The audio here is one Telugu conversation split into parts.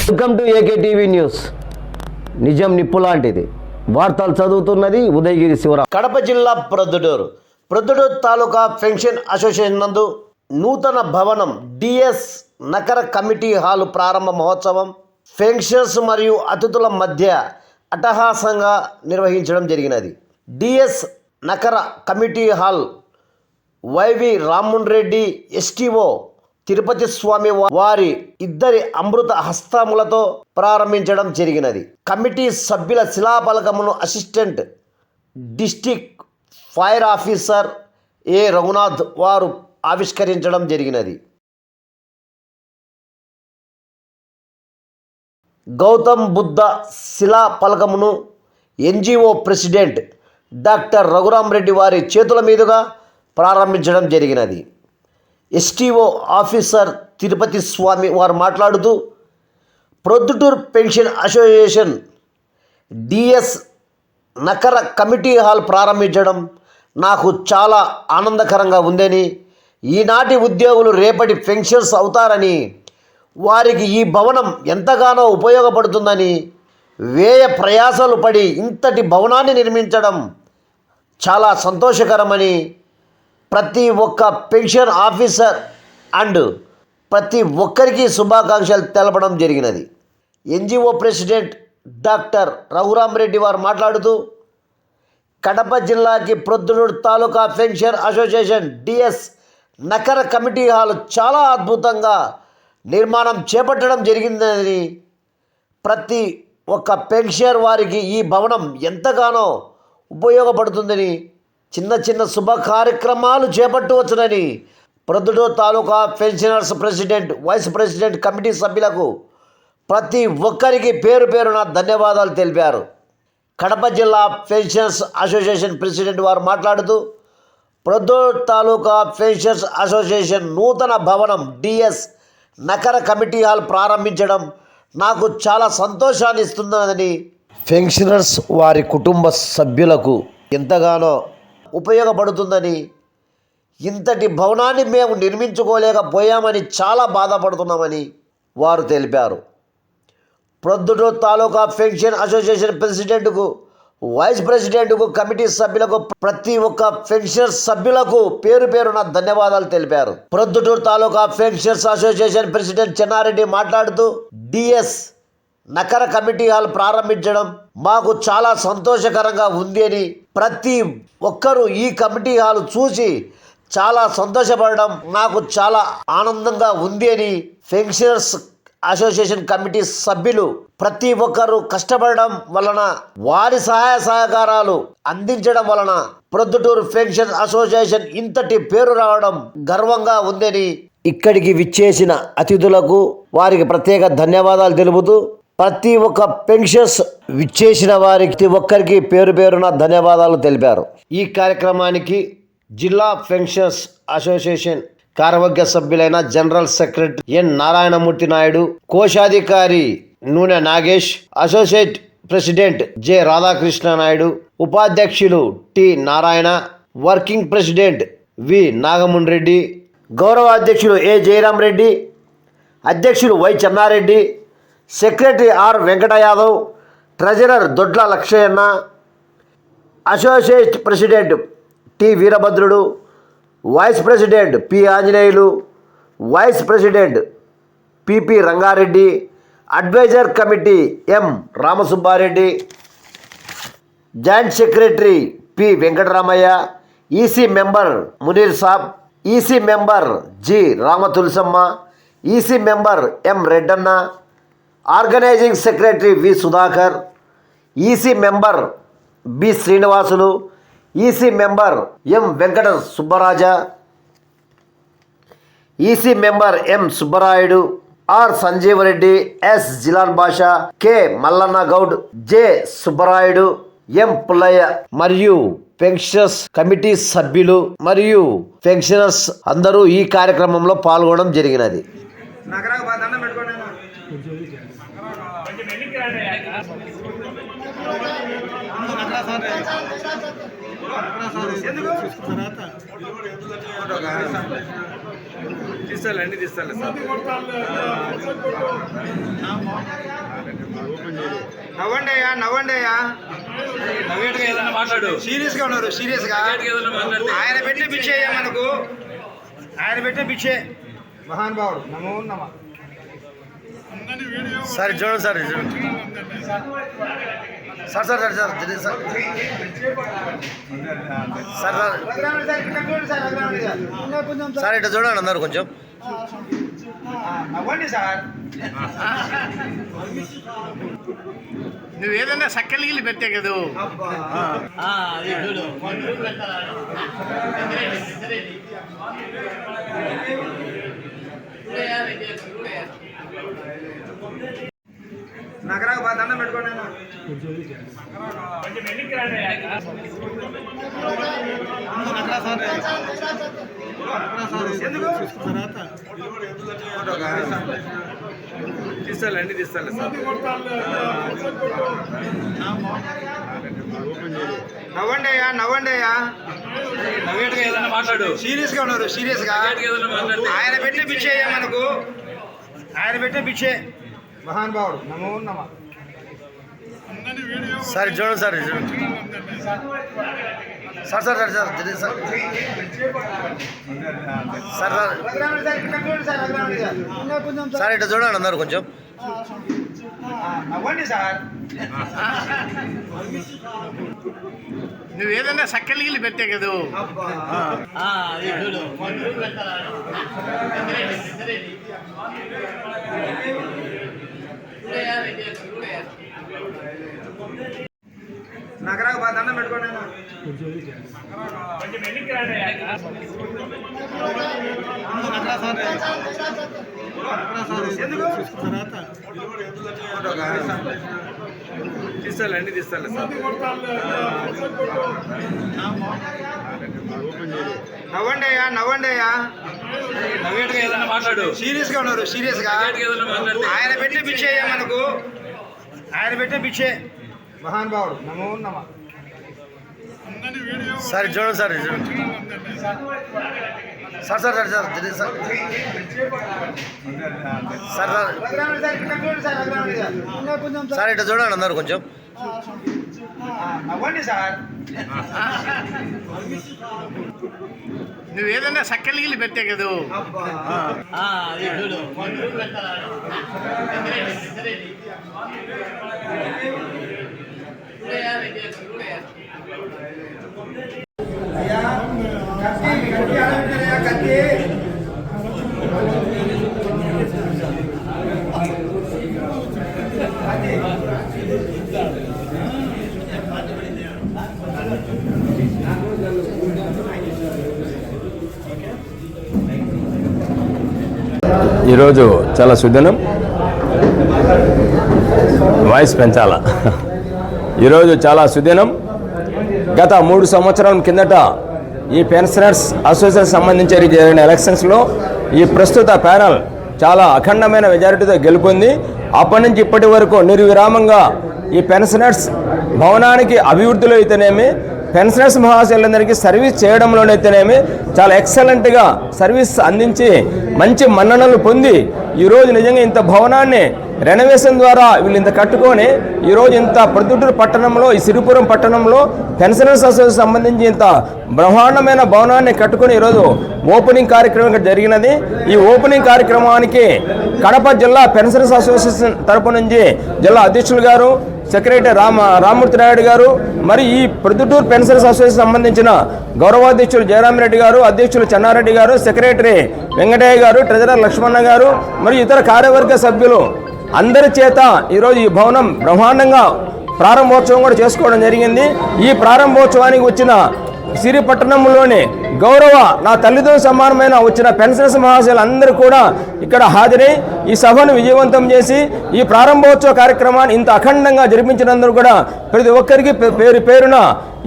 Welcome to AKTV news. నిజం నిప్పు లాంటిది. వార్తలు చదువుతున్నది ఉదయగిరి శివరాం. కడప జిల్లా ప్రొద్దుటూరు తాలూకా పెన్షన్ అసోసియేషన్ నందు నూతన భవనం డిఎస్ నకర కమిటీ హాల్ ప్రారంభ మహోత్సవం పెన్షనర్స్ మరియు అతిథుల మధ్య అట్టహాసంగా నిర్వహించడం జరిగినది. DS Nakara committee hall YV Rammohan Reddy STO Tirupati Swami వారి ఇద్దరి అమృత హస్తములతో ప్రారంభించడం జరిగినది. కమిటీ సభ్యుల శిలాఫలకమును assistant district fire officer A Raghunath వారు ఆవిష్కరించడం జరిగినది. గౌతమ్ బుద్ధ శిలాఫలకమును NGO president doctor Raghuram Reddy వారి చేతుల మీదుగా ప్రారంభించడం జరిగినది. ఎస్టీఓ ఆఫీసర్ తిరుపతి స్వామి వారు మాట్లాడుతూ, Proddatur pension association DS Nakara committee hall ప్రారంభించడం నాకు చాలా ఆనందకరంగా ఉందని, ఈనాటి ఉద్యోగులు రేపటి పెన్షనర్స్ అవుతారని, వారికి ఈ భవనం ఎంతగానో ఉపయోగపడుతుందని, వ్యయ ప్రయాసాలు పడి ఇంతటి భవనాన్ని నిర్మించడం చాలా సంతోషకరమని ప్రతి ఒక్క పెన్షన్ ఆఫీసర్ అండ్ ప్రతి ఒక్కరికి శుభాకాంక్షలు తెలపడం జరిగినది. NGO president doctor Raghuram Reddy వారు మాట్లాడుతూ, కడప జిల్లాకి Proddatur taluka pension association DS Nakara committee hall చాలా అద్భుతంగా నిర్మాణం చేపట్టడం జరిగిందని, ప్రతి ఒక్క పెన్షనర్ వారికి ఈ భవనం ఎంతగానో ఉపయోగపడుతుందని, చిన్న చిన్న శుభ కార్యక్రమాలు చేపట్టవచ్చునని Proddatur taluka pensioners president, vice president committee సభ్యులకు ప్రతి ఒక్కరికి పేరు పేరున ధన్యవాదాలు తెలిపారు. కడప జిల్లా పెన్షనర్స్ అసోసియేషన్ ప్రెసిడెంట్ వారు మాట్లాడుతూ, ప్రొద్దుటూరు తాలూకా పెన్షనర్స్ అసోసియేషన్ నూతన భవనం డిఎస్ నకర కమిటీ హాల్ ప్రారంభించడం నాకు చాలా సంతోషాన్ని ఇస్తుందని, పెన్షనర్స్ వారి కుటుంబ సభ్యులకు ఎంతగానో ఉపయోగపడుతుందని, ఇంతటి భవనాన్ని మేము నిర్మించుకోలేకపోయామని చాలా బాధపడుతున్నామని వారు తెలిపారు. Proddatur taluka pension association ప్రెసిడెంట్కు, vice ప్రెసిడెంట్కు, committee సభ్యులకు, ప్రతి ఒక్క పెన్షన్ సభ్యులకు పేరు పేరున ధన్యవాదాలు తెలిపారు. Proddatur taluka pensioners association president Chennareddy మాట్లాడుతూ, డిఎస్ నకర కమిటీ హాల్ ప్రారంభించడం మాకు చాలా సంతోషకరంగా ఉంది అని, ప్రతి ఒక్కరూ ఈ కమిటీ హాల్ చూసి చాలా సంతోషపడడం నాకు చాలా ఆనందంగా ఉంది అని, పెన్షనర్స్ అసోసియేషన్ కమిటీ సభ్యులు ప్రతి ఒక్కరూ కష్టపడడం వలన, వారి సహాయ సహకారాలు అందించడం వలన ప్రొద్దుటూరు పెన్షన్ అసోసియేషన్ ఇంతటి పేరు రావడం గర్వంగా ఉందని, ఇక్కడికి విచ్చేసిన అతిథులకు వారికి ప్రత్యేక ధన్యవాదాలు తెలుపుతూ, ప్రతి ఒక్క పెన్షన్స్ విచ్చేసిన వారికి ప్రతి ఒక్కరికి పేరు పేరున ధన్యవాదాలు తెలిపారు. ఈ కార్యక్రమానికి జిల్లా పెన్షనర్స్ అసోసియేషన్ కార్యవర్గ సభ్యులైన general secretary N Narayanamurthy Naidu, కోశాధికారి Nune Nagesh, associate president J Radhakrishna Naidu, ఉపాధ్యక్షులు T Narayana, working president V Nagamohan Reddy, గౌరవ అధ్యక్షులు ఏ జయరాం రెడ్డి, అధ్యక్షులు Y Chennareddy, secretary R Venkata Yadav, treasurer Dodla Lakshayyanna, associate president T Veerabhadrudu, vice president P Anjaneyulu, vice president PP Rangareddy, adviser committee M Ramasubbareddy, joint secretary P Venkataramayya, EC member Munir Saab, EC member G Ramatulasamma, EC member M Reddanna, organising secretary V Sudhakar, EC member B Srinivasulu, EC member M Venkata Subbaraja, EC member M Subbarayudu, R Sanjeevareddy, S Jilan Basha, K Mallanna Goud, J Subbarayudu, M Pullaiah మరియు పెన్షనర్స్ కమిటీ సభ్యులు మరియు పెన్షనర్స్ అందరూ ఈ కార్యక్రమంలో పాల్గొనడం జరిగినది. ఎందుకు తీస్తాలండి తీస్తాను సార్. నవ్వండి అయ్యా నవ్వండి అయ్యా. నవ్వేట్టుగా ఏదైనా మాట్లాడు. సీరియస్ గా ఉన్నారు సీరియస్ గా. ఏదైనా మాట్లాడితే ఆయన పెట్టిన పిచ్చే అయ్యా మనకు. ఆయన పెట్టిన పిచ్చే మహానుభావుడు. నమో నమ. సార్ చూడండి సార్ చూడండి సార్ సార్ సార్ సార్ తెలియదు సార్ సార్ సార్ ఇట్లా చూడండి అందరు కొంచెం నవ్వండి సార్. నువ్వు ఏదన్నా సక్కలిగిలి పెట్టే కదా. నగరాకు బాగా దండం పెట్టుకోండి. ఎందుకు తీస్తాలండి తీస్తాను సార్. నవ్వండి అయ్యా నవ్వండి అయ్యా. నవ్వేట్టుగా ఏదైనా మాట్లాడు. సీరియస్ గా ఉన్నారు సీరియస్ గా. ఏదైనా మాట్లాడితే ఆయన పెట్టిన పిచ్చే అయ్యా మనకు. ఆయన పెట్టిన పిచ్చే మహానుభావుడు. నమో నమ. సార్ చూడండి సార్ చూడండి సార్ సార్ సార్ సార్ తెలియదు సార్ సార్ సార్ ఇట్లా చూడండి అందరు కొంచెం నవ్వండి సార్. నువ్వు ఏదన్నా సక్కలిగిలి పెట్టే కదా. నగరాకు బాగా దండం పెట్టుకోండి. ఎందుకు తీస్తాలండి తీస్తాను సార్. నవ్వండి అయ్యా నవ్వండి అయ్యా. నవ్వేట్టుగా ఏదైనా మాట్లాడు. సీరియస్ గా ఉన్నారు సీరియస్ గా. ఏదైనా మాట్లాడితే ఆయన పెట్టిన పిచ్చే అయ్యా మనకు. ఆయన పెట్టిన పిచ్చే మహానుభావుడు. నమో నమ. సార్ చూడండి సార్ చూడండి సార్ సార్ సార్ సార్ తెలియదు సార్ సార్ సార్ ఇట్లా చూడండి అందరు కొంచెం నవ్వండి సార్. నువ్వు ఏదన్నా సక్కలిగిలి పెట్టే కదా. ఈరోజు చాలా సుదినం. వాయిస్ పెంచాలా. ఈరోజు చాలా సుదినం. గత 3 సంవత్సరాల కిందట ఈ పెన్షనర్స్ అసోసియేషన్ సంబంధించి జరిగిన ఎలక్షన్స్లో ఈ ప్రస్తుత ప్యానల్ చాలా అఖండమైన మెజారిటీతో గెలుపొంది అప్పటి నుంచి ఇప్పటి వరకు నిర్విరామంగా ఈ పెన్షనర్స్ భవనానికి అభివృద్ధిలో అయితేనేమి, పెన్షనర్స్ మహాశయులందరికీ సర్వీస్ చేయడంలోనైతేనేమి చాలా ఎక్సలెంట్గా సర్వీస్ అందించి మంచి మన్ననలు పొంది ఈరోజు నిజంగా ఇంత భవనాన్ని రెనోవేషన్ ద్వారా వీళ్ళు ఇంత కట్టుకొని ఈరోజు ఇంత ప్రొద్దుటూరు పట్టణంలో, ఈ సిరిపురం పట్టణంలో పెన్షనర్స్ అసోసియేషన్ సంబంధించి ఇంత బ్రహ్మాండమైన భవనాన్ని కట్టుకొని ఈరోజు ఓపెనింగ్ కార్యక్రమం ఇక్కడ జరిగినది. ఈ ఓపెనింగ్ కార్యక్రమానికి కడప జిల్లా పెన్షనర్స్ అసోసియేషన్ తరపు నుంచి జిల్లా అధ్యక్షులు గారు, సెక్రటరీ రామ్మూర్తి నాయుడు గారు, మరి ఈ ప్రొద్దుటూరు పెన్షనర్స్ అసోసియేషన్ సంబంధించిన గౌరవాధ్యక్షులు జయరామిరెడ్డి గారు, అధ్యక్షులు చెన్నారెడ్డి గారు, సెక్రటరీ వెంకటయ్య గారు, ట్రెజరర్ లక్ష్మణ గారు, మరియు ఇతర కార్యవర్గ సభ్యులు అందరి చేత ఈరోజు ఈ భవనం బ్రహ్మాండంగా ప్రారంభోత్సవం కూడా చేసుకోవడం జరిగింది. ఈ ప్రారంభోత్సవానికి వచ్చిన సిరి పట్టణంలోని గౌరవ నా తల్లిదండ్రుల సమానమైన వచ్చిన పెన్షనర్స్ మహాశయులు అందరూ కూడా ఇక్కడ హాజరై ఈ సభను విజయవంతం చేసి ఈ ప్రారంభోత్సవ కార్యక్రమాన్ని ఇంత అఖండంగా జరిపించినందుకు కూడా ప్రతి ఒక్కరికి పేరు పేరున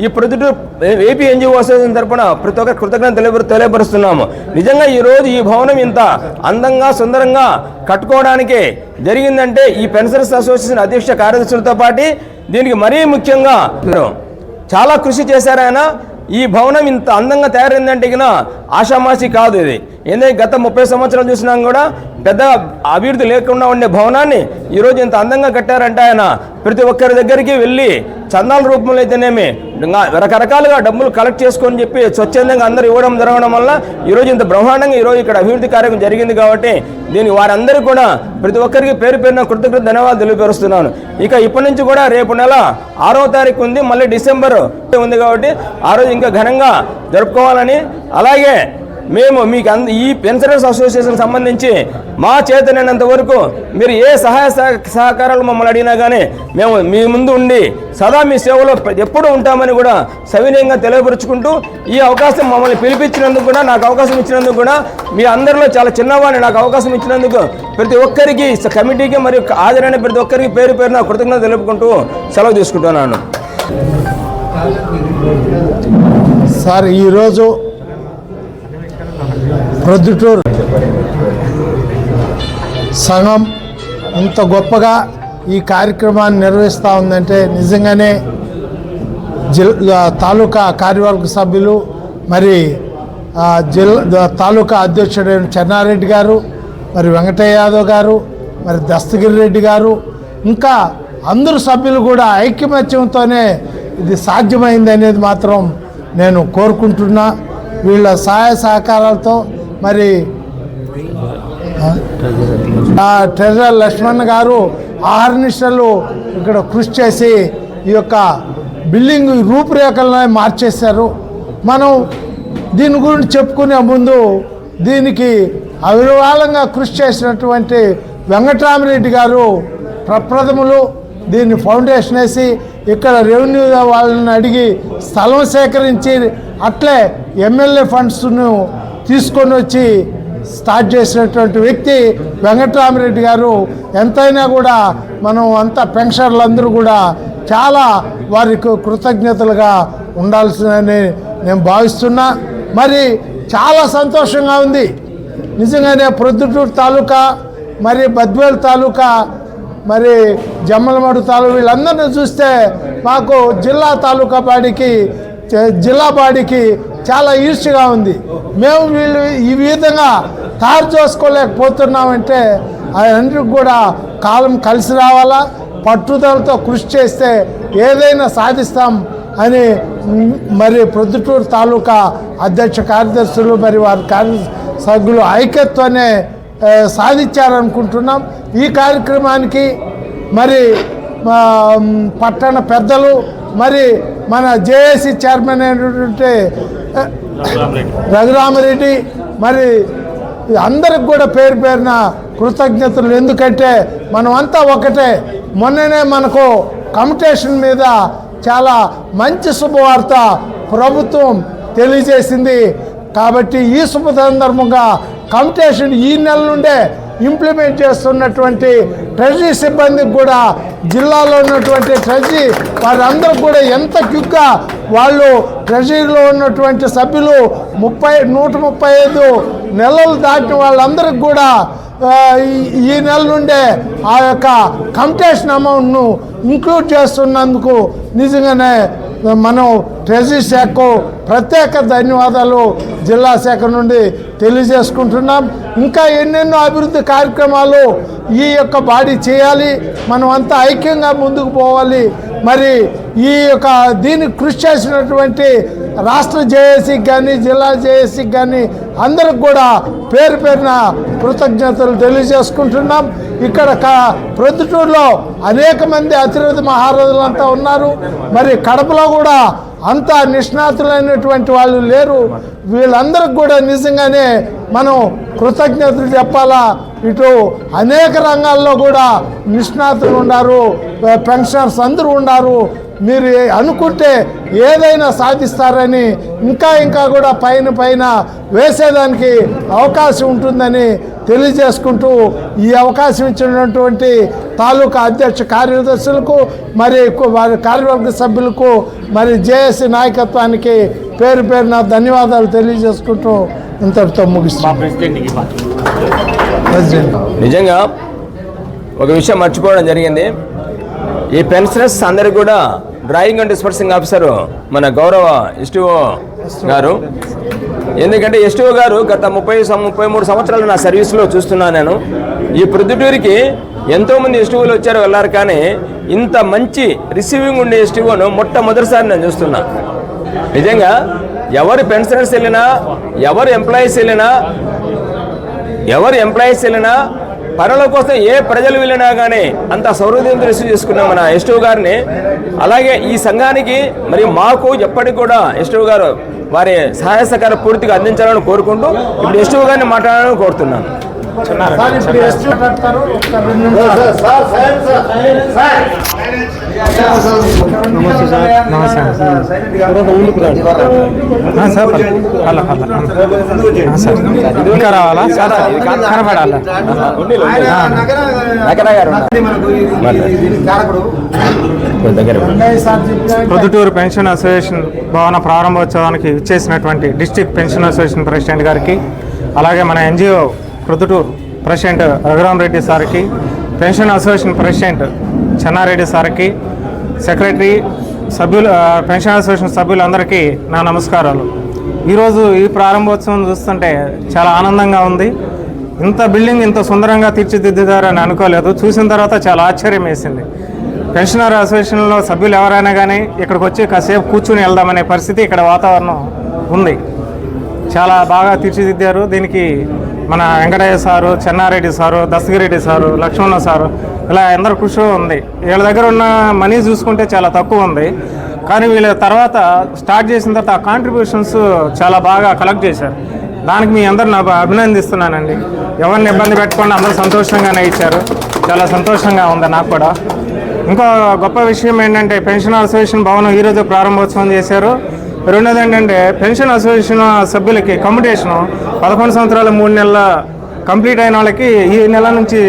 ఈ ప్రొద్దుటూరు ఏపీ ఎన్జిఓ అసోసియేషన్ తరఫున ప్రతి ఒక్కరు కృతజ్ఞతలు తెలియపరుస్తున్నాము. నిజంగా ఈరోజు ఈ భవనం ఇంత అందంగా సుందరంగా కట్టుకోవడానికి జరిగిందంటే ఈ పెన్షనర్స్ అసోసియేషన్ అధ్యక్ష కార్యదర్శులతో పాటు దీనికి మరీ ముఖ్యంగా చాలా కృషి చేశారు ఆయన. ఈ భవనం ఇంత అందంగా తయారైందంటే ఆషామాషి కాదు ఇది. ఏంటంటే గత 30 సంవత్సరాలు చూసినా కూడా పెద్ద అభివృద్ధి లేకుండా ఉండే భవనాన్ని ఈరోజు ఇంత అందంగా కట్టారంటే ఆయన ప్రతి ఒక్కరి దగ్గరికి వెళ్ళి చందాల రూపంలో అయితేనేమి రకరకాలుగా డబ్బులు కలెక్ట్ చేసుకొని చెప్పి స్వచ్ఛందంగా అందరూ ఇవ్వడం జరగడం వల్ల ఈరోజు ఇంత బ్రహ్మాండంగా ఈరోజు ఇక్కడ అభివృద్ధి కార్యక్రమం జరిగింది కాబట్టి దీనికి వారందరూ కూడా ప్రతి ఒక్కరికి పేరు పేరున కృతజ్ఞత ధన్యవాదాలు తెలియపరుస్తున్నాను. ఇక ఇప్పటి నుంచి కూడా రేపు నెల 6వ తారీఖు ఉంది, మళ్ళీ డిసెంబర్ ఉంది కాబట్టి ఆ రోజు ఇంకా ఘనంగా జరుపుకోవాలని, అలాగే మేము మీకు ఈ పెన్షనర్స్ అసోసియేషన్ సంబంధించి మా చేతనైనంత వరకు మీరు ఏ సహాయ సహకారాలు మమ్మల్ని అడిగినా కానీ మేము మీ ముందు ఉండి సదా మీ సేవలో ఎప్పుడూ ఉంటామని కూడా సవినయంగా తెలియపరుచుకుంటూ ఈ అవకాశం మమ్మల్ని పిలిపించినందుకు కూడా, నాకు అవకాశం ఇచ్చినందుకు కూడా, మీ అందరిలో చాలా చిన్నవాడిని నాకు అవకాశం ఇచ్చినందుకు ప్రతి ఒక్కరికి కమిటీకి మరియు హాజరైన ప్రతి ఒక్కరికి పేరు పేరున కృతజ్ఞత తెలుపుకుంటూ సెలవు తీసుకుంటున్నాను. సార్, ఈరోజు ప్రొద్దుటూరు సంఘం ఇంత గొప్పగా ఈ కార్యక్రమాన్ని నిర్వహిస్తూ ఉందంటే నిజంగానే తాలూకా కార్యవర్గ సభ్యులు, మరి తాలూకా అధ్యక్షుడైన చెన్నారెడ్డి గారు, మరి వెంకటయ్య యాదవ్ గారు, మరి దస్తగిరి రెడ్డి గారు, ఇంకా అందరు సభ్యులు కూడా ఐక్యమత్యంతోనే ఇది సాధ్యమైంది అనేది మాత్రం నేను కోరుకుంటున్నా. వీళ్ళ సహాయ సహకారాలతో మరి ట్రెజరర్ లక్ష్మణ్ గారు ఆహర్నిశలు ఇక్కడ కృషి చేసి ఈ యొక్క బిల్డింగ్ రూపురేఖలను మార్చేశారు. మనం దీని గురించి చెప్పుకునే ముందు దీనికి అవిరవాలంగా కృషి చేసినటువంటి వెంకటరామరెడ్డి గారు ప్రప్రథములు దీన్ని ఫౌండేషన్ వేసి ఇక్కడ రెవెన్యూ వాళ్ళని అడిగి స్థలం సేకరించి అట్లే ఎమ్మెల్యే ఫండ్స్ను తీసుకొని వచ్చి స్టార్ట్ చేసినటువంటి వ్యక్తి వెంకటరామరెడ్డి గారు. ఎంతైనా కూడా మనం అంతా పెన్షనర్లందరూ కూడా చాలా వారికి కృతజ్ఞతలుగా ఉండాల్సిందని నేను భావిస్తున్నా. మరి చాలా సంతోషంగా ఉంది నిజంగానే. ప్రొద్దుటూరు తాలూకా, మరి బద్వేలు తాలూకా, మరి జమ్మలమడు తాలూకా వీళ్ళందరినీ చూస్తే మాకు జిల్లా బాడీకి చాలా ఈర్ష్యగా ఉంది. మేము వీళ్ళు ఈ విధంగా తయారు చేసుకోలేకపోతున్నామంటే అందరికి కూడా కాలం కలిసి రావాలా, పట్టుదలతో కృషి చేస్తే ఏదైనా సాధిస్తాం అని మరి ప్రొద్దుటూరు తాలూకా అధ్యక్ష కార్యదర్శులు మరి వారి సభ్యులు ఐక్యత్వాన్ని సాధించారనుకుంటున్నాం. ఈ కార్యక్రమానికి మరి పట్టణ పెద్దలు, మరి మన జేఏసీ చైర్మన్ అయినటువంటి రఘురామరెడ్డి, మరి అందరికి కూడా పేరు పేరున కృతజ్ఞతలు. ఎందుకంటే మనం అంతా ఒకటే. మొన్ననే మనకు కమ్యూటేషన్ మీద చాలా మంచి శుభవార్త ప్రభుత్వం తెలియజేసింది. కాబట్టి ఈ శుభ సందర్భంగా కమ్యూటేషన్ ఈ నెల నుండే ఇంప్లిమెంట్ చేస్తున్నటువంటి ట్రెజరీ సిబ్బందికి కూడా, జిల్లాలో ఉన్నటువంటి ట్రెజరీ వారందరూ కూడా ఎంత క్విక్గా వాళ్ళు ట్రెజరీలో ఉన్నటువంటి సభ్యులు 135 నెలలు దాటిన వాళ్ళందరికీ కూడా ఈ నెల నుండే ఆ యొక్క కమ్యూటేషన్ అమౌంట్ను ఇంక్లూడ్ చేస్తున్నందుకు నిజంగానే మనం ట్రెజరీ శాఖకు ప్రత్యేక ధన్యవాదాలు జిల్లా శాఖ నుండి తెలియజేసుకుంటున్నాం. ఇంకా ఎన్నెన్నో అభివృద్ధి కార్యక్రమాలు ఈ యొక్క బాడీ చేయాలి. మనం అంతా ఐక్యంగా ముందుకు పోవాలి. మరి ఈ యొక్క దీనికి కృషి చేసినటువంటి రాష్ట్ర జేఏసీకి కానీ, జిల్లా జేఏసీకి కానీ అందరికి కూడా పేరు పేరున కృతజ్ఞతలు తెలియజేసుకుంటున్నాం. ఇక్కడ ప్రొద్దుటూరులో అనేక మంది అతిరథ మహారాజులంతా ఉన్నారు. మరి కడపలో కూడా అంత నిష్ణాతులైనటువంటి వాళ్ళు లేరు. వీళ్ళందరికి కూడా నిజంగానే మనం కృతజ్ఞతలు చెప్పాలా. ఇటు అనేక రంగాల్లో కూడా నిష్ణాతులు ఉన్నారు, పెన్షనర్స్ అందరూ ఉన్నారు. మీరు అనుకుంటే ఏదైనా సాధిస్తారని, ఇంకా కూడా పైన వేసేదానికి అవకాశం ఉంటుందని తెలియజేసుకుంటూ ఈ అవకాశం ఇచ్చినటువంటి తాలూకా అధ్యక్ష కార్యదర్శులకు, మరి వారి కార్యవర్గ సభ్యులకు, మరి జేఏసీ నాయకత్వానికి పేరు పేరున ధన్యవాదాలు తెలియజేసుకుంటూ ఇంతటితో ముగిస్తాం. నిజంగా ఒక విషయం మర్చిపోవడం జరిగింది. ఈ పెన్షనర్స్ అందరికీ కూడా డ్రాయింగ్ అండ్ డిస్పర్సింగ్ ఆఫీసరు మన గౌరవ ఎస్టీఓ గారు ఎందుకంటే ఎస్టీఓ గారు గత 33 సంవత్సరాలు నా సర్వీస్లో చూస్తున్నాను నేను. ఈ ప్రొద్దుటూరికి ఎంతోమంది ఎస్టీఓలు వచ్చారు వెళ్ళారు, కానీ ఇంత మంచి రిసీవింగ్ ఉండే ఎస్టీఓను మొట్టమొదటిసారి నేను చూస్తున్నా. నిజంగా ఎవరు పెన్షనర్స్ వెళ్ళినా, ఎవరు ఎంప్లాయీస్ వెళ్ళినా పనుల కోసం ఏ ప్రజలు వెళ్ళినా కానీ అంత సౌహృదయంతో రిసీవ్ చేసుకున్నాం మన ఎస్టీఓ గారిని. అలాగే ఈ సంఘానికి మరి మాకు ఎప్పటికి కూడా ఎస్టీఓ గారు వారి సహాయ సహకారం పూర్తిగా అందించాలని కోరుకుంటూ ఇప్పుడు ఎస్టీఓ గారిని మాట్లాడాలని కోరుతున్నాను. ఇంకా రావాలా కనపడాలా? ప్రొద్దుటూరు పెన్షన్ అసోసియేషన్ భవన ప్రారంభోత్సవానికి ఇచ్చేసినటువంటి డిస్ట్రిక్ట్ పెన్షన్ అసోసియేషన్ ప్రెసిడెంట్ గారికి, అలాగే మన ఎన్జిఓ ప్రొద్దుటూరు ప్రెసిడెంట్ రఘురామరెడ్డి సార్కి, పెన్షన్ అసోసియేషన్ ప్రెసిడెంట్ చెన్నారెడ్డి సార్కి, సెక్రటరీ సభ్యులు, పెన్షన్ అసోసియేషన్ సభ్యులందరికీ నా నమస్కారాలు. ఈరోజు ఈ ప్రారంభోత్సవం చూస్తుంటే చాలా ఆనందంగా ఉంది. ఇంత బిల్డింగ్ ఇంత సుందరంగా తీర్చిదిద్దారని అనుకోలేదు. చూసిన తర్వాత చాలా ఆశ్చర్యం వేసింది. పెన్షనర్ అసోసియేషన్లో సభ్యులు ఎవరైనా కానీ ఇక్కడికి వచ్చి కాసేపు కూర్చుని వెళ్దామనే పరిస్థితి ఇక్కడ వాతావరణం ఉంది. చాలా బాగా తీర్చిదిద్దారు. దీనికి మన Venkataiah sir, Chennareddy sir, Dastagireddy sir, Lakshmana sir, ఇలా అందరూ కృషి ఉంది. వీళ్ళ దగ్గర ఉన్న మనీ చూసుకుంటే చాలా తక్కువ ఉంది, కానీ వీళ్ళ తర్వాత స్టార్ట్ చేసిన తర్వాత ఆ కాంట్రిబ్యూషన్స్ చాలా బాగా కలెక్ట్ చేశారు. దానికి మీ అందరు నా అభినందిస్తున్నానండి. ఎవరిని ఇబ్బంది పెట్టకుండా అందరూ సంతోషంగానే ఇచ్చారు. చాలా సంతోషంగా ఉంది నాకు కూడా. ఇంకో గొప్ప విషయం ఏంటంటే పెన్షన్ అసోసియేషన్ భవనం ఈరోజు ప్రారంభోత్సవం చేశారు. రెండోది ఏంటంటే పెన్షన్ అసోసియేషన్ సభ్యులకి కమ్యూటేషను 11 సంవత్సరాలు 3 నెలల కంప్లీట్ అయిన వాళ్ళకి ఈ నెల నుంచి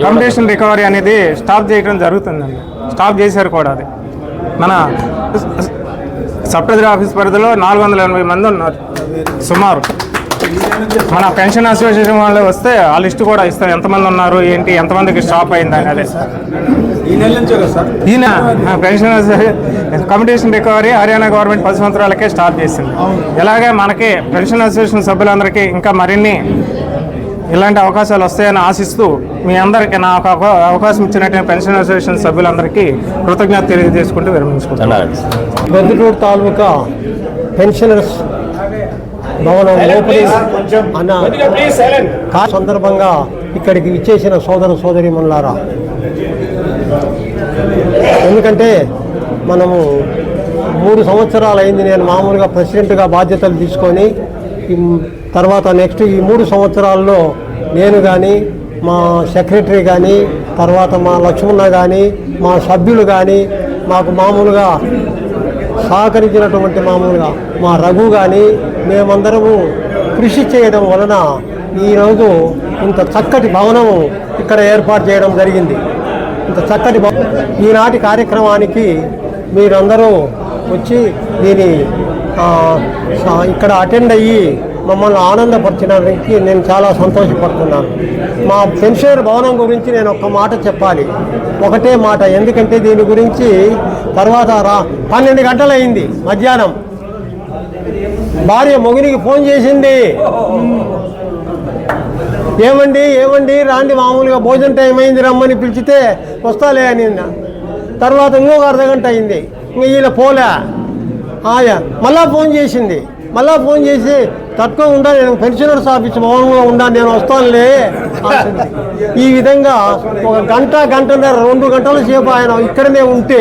కమ్యూటేషన్ రికవరీ అనేది స్టాప్ చేయడం జరుగుతుందండి. స్టాప్ చేశారు కూడా. అది మన సబ్ ట్రెజరీ ఆఫీస్ పరిధిలో 480 మంది ఉన్నారు సుమారు. మన పెన్షన్ అసోసియేషన్ వాళ్ళు వస్తే ఆ లిస్టు కూడా ఇస్తారు, ఎంతమంది ఉన్నారు ఏంటి, ఎంతమందికి స్టాప్ అయిందని. అదే ఈయన pension commutation recovery Haryana government 10 సంవత్సరాలకే స్టాప్ చేసింది. ఇలాగే మనకి పెన్షన్ అసోసియేషన్ సభ్యులందరికీ ఇంకా మరిన్ని ఇలాంటి అవకాశాలు వస్తాయని ఆశిస్తూ మీ అందరికీ నాకు అవకాశం ఇచ్చినట్టు పెన్షన్ అసోసియేషన్ సభ్యులందరికీ కృతజ్ఞత తెలియజేసుకుంటూ విరమించుకుంటున్నాను. ప్రొద్దుటూరు తాలూకా పెన్షనర్స్ భవనం ఓపెనింగ్ అన్న సందర్భంగా ఇక్కడికి ఇచ్చేసిన సోదరీమణులారా, ఎందుకంటే మనము 3 సంవత్సరాలు అయింది నేను మామూలుగా ప్రెసిడెంట్గా బాధ్యతలు తీసుకొని. తర్వాత నెక్స్ట్ ఈ 3 సంవత్సరాల్లో నేను కానీ, మా సెక్రటరీ కానీ, తర్వాత మా లక్ష్మణ కానీ, మా సభ్యులు కానీ, మాకు మామూలుగా సహకరించినటువంటి మామూలుగా మా రఘు కానీ మేమందరము కృషి చేయడం వలన ఈరోజు ఇంత చక్కటి భవనము ఇక్కడ ఏర్పాటు చేయడం జరిగింది. ఇంత చక్కటి ఈనాటి కార్యక్రమానికి మీరందరూ వచ్చి దీని ఇక్కడ అటెండ్ అయ్యి మమ్మల్ని ఆనందపరిచినందుకు నేను చాలా సంతోషపడుతున్నాను. మా పెన్షనర్ భవనం గురించి నేను ఒక్క మాట చెప్పాలి, ఒకటే మాట. ఎందుకంటే దీని గురించి తర్వాత 12 గంటలైంది మధ్యాహ్నం. భార్య మొగునికి ఫోన్ చేసింది, ఏమండి రాండి, మామూలుగా భోజన టైం అయింది రమ్మని పిలిచితే వస్తాలే అని. తర్వాత ఇంకొక అర్ధగంట అయింది, ఇంక ఈయన పోలే. మళ్ళా ఫోన్ చేసింది, తక్కువ నేను పెన్షనర్స్ ఆఫీస్ భవనంలో ఉన్నాను, నేను వస్తానులే. ఈ విధంగా ఒక గంటన్నర 2 గంటల సేపు ఆయన ఇక్కడనే ఉంటే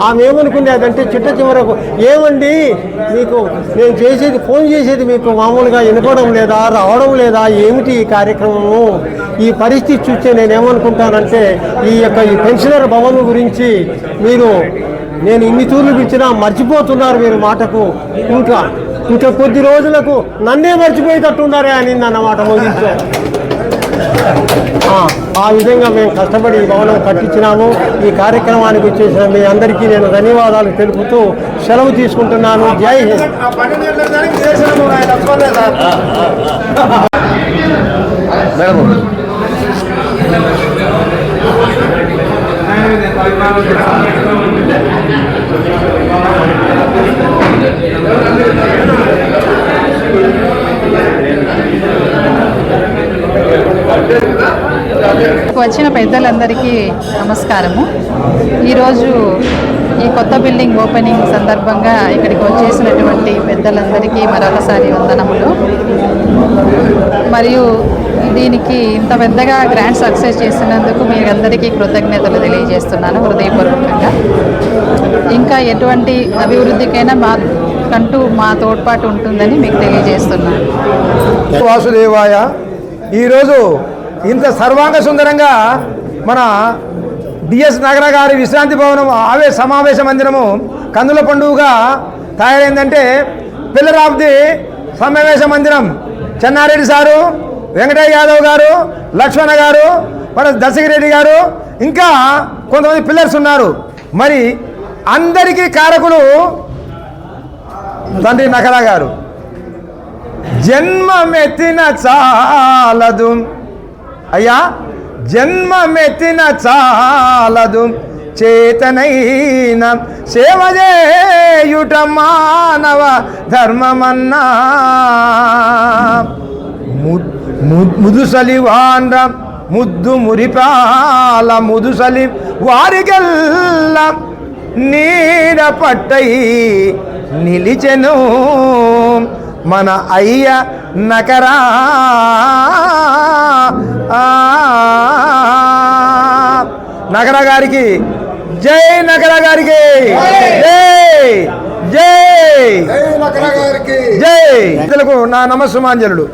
ఆమె ఏమనుకునేదంటే చిట్ట చివరకు, ఏమండి మీకు నేను ఫోన్ చేసేది మీకు మామూలుగా వినపడం లేదా, రావడం లేదా, ఏమిటి ఈ కార్యక్రమము? ఈ పరిస్థితి చూస్తే నేనేమనుకుంటానంటే ఈ పెన్షనర్ భవనం గురించి నేను ఇన్ని తూర్లు పిలిచినా మర్చిపోతున్నారు మీరు మాటకు. ఇంకా కొద్ది రోజులకు నన్నే మర్చిపోయేటట్టున్నారే అని అన్నమాట ముగించు. ఆ విధంగా మేము కష్టపడి ఈ భవనం కట్టించినాము. ఈ కార్యక్రమానికి వచ్చేసిన మీ అందరికీ నేను ధన్యవాదాలు తెలుపుతూ సెలవు తీసుకుంటున్నాను. జై హింద్. వచ్చిన పెద్దలందరికీ నమస్కారము. ఈరోజు ఈ కొత్త బిల్డింగ్ ఓపెనింగ్ సందర్భంగా ఇక్కడికి వచ్చేసినటువంటి పెద్దలందరికీ మరొకసారి వందనములు. మరియు దీనికి ఇంత పెద్దగా గ్రాండ్ సక్సెస్ చేసినందుకు మీరందరికీ కృతజ్ఞతలు తెలియజేస్తున్నాను హృదయపూర్వకంగా. ఇంకా ఎటువంటి అభివృద్ధికైనా మా తోడ్పాటు ఉంటుందని మీకు తెలియజేస్తున్నాను. వాసుదేవాయ. ఈరోజు ఇంత సర్వాంగ సుందరంగా మన డిఎస్ నగర గారి విశ్రాంతి భవనం సమావేశ మందిరము కందుల పండుగగా తయారైందంటే పిల్లర్ ఆఫ్ ది సమావేశ మందిరం చెన్నారెడ్డి సారు, వెంకటయ్య యాదవ్ గారు, లక్ష్మణ గారు, మన దశగిరెడ్డి గారు, ఇంకా కొంతమంది పిల్లర్స్ ఉన్నారు. మరి అందరికీ కారకులు తండ్రి నకరా గారు. జన్మమెత్తిన చాలదు అయ్యా, జన్మమెత్తిన చాలదు, చేతనైన సేవ చేయుట మానవ ధర్మమన్నా. ముదుసలి వాండ్ర ముద్దు మురిపాల ముదుసలి వారికెల్ల నీడ పట్టై నిలిచెను మన అయ్య నకరా. నకరా గారికి జై, నకరా గారికి జై, జై నకరా గారికి జై. ఇతరులకు నా నమస్సుమాంజలుడు.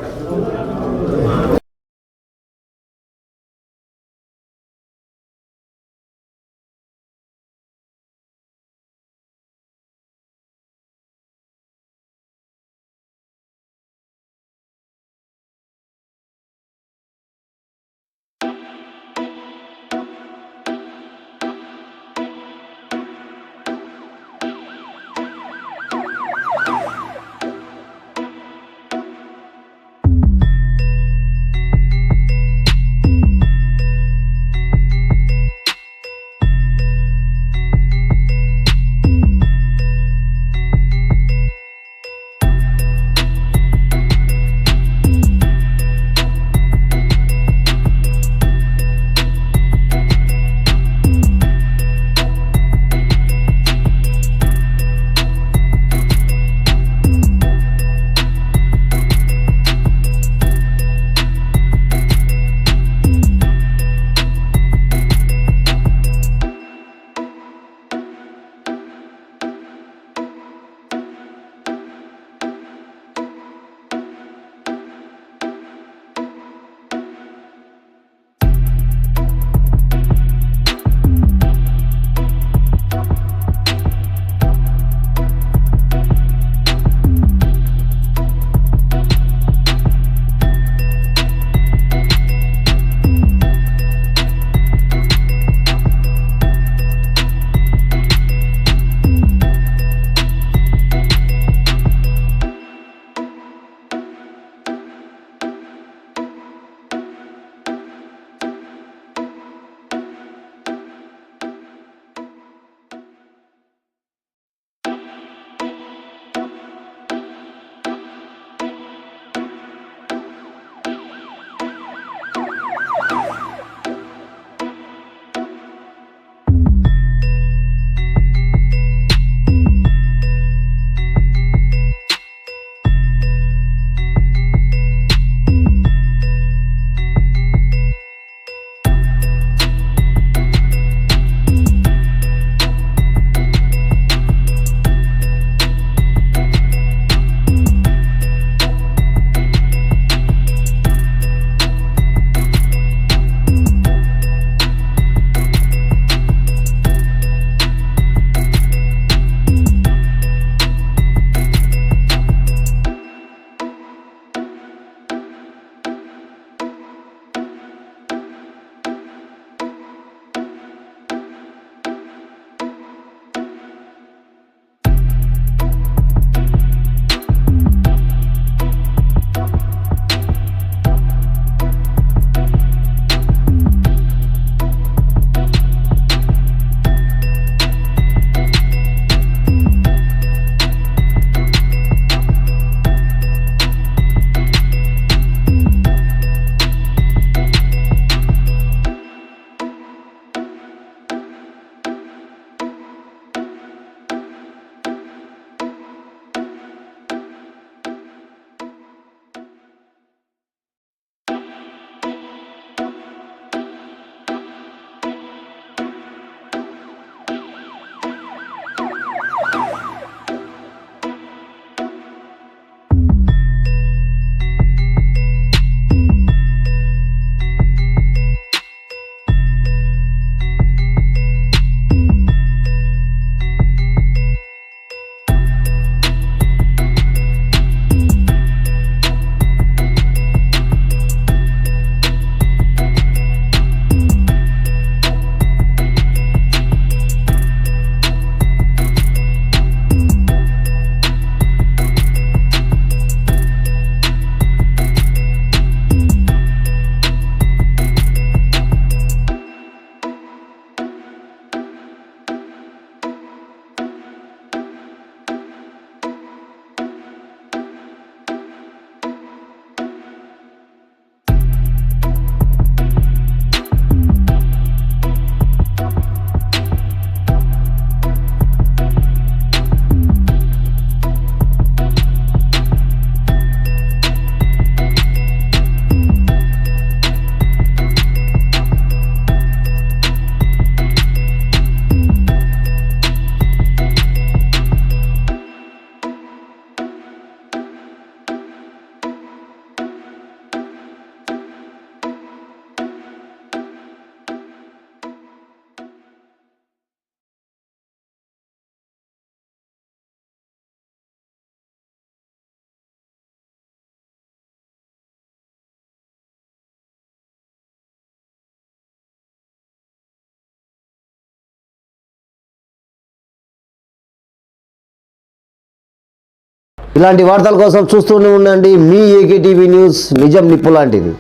ఇలాంటి వార్తల కోసం చూస్తూనే ఉండండి మీ ఏకే టీవీ న్యూస్, నిజం నిప్పు లాంటిది.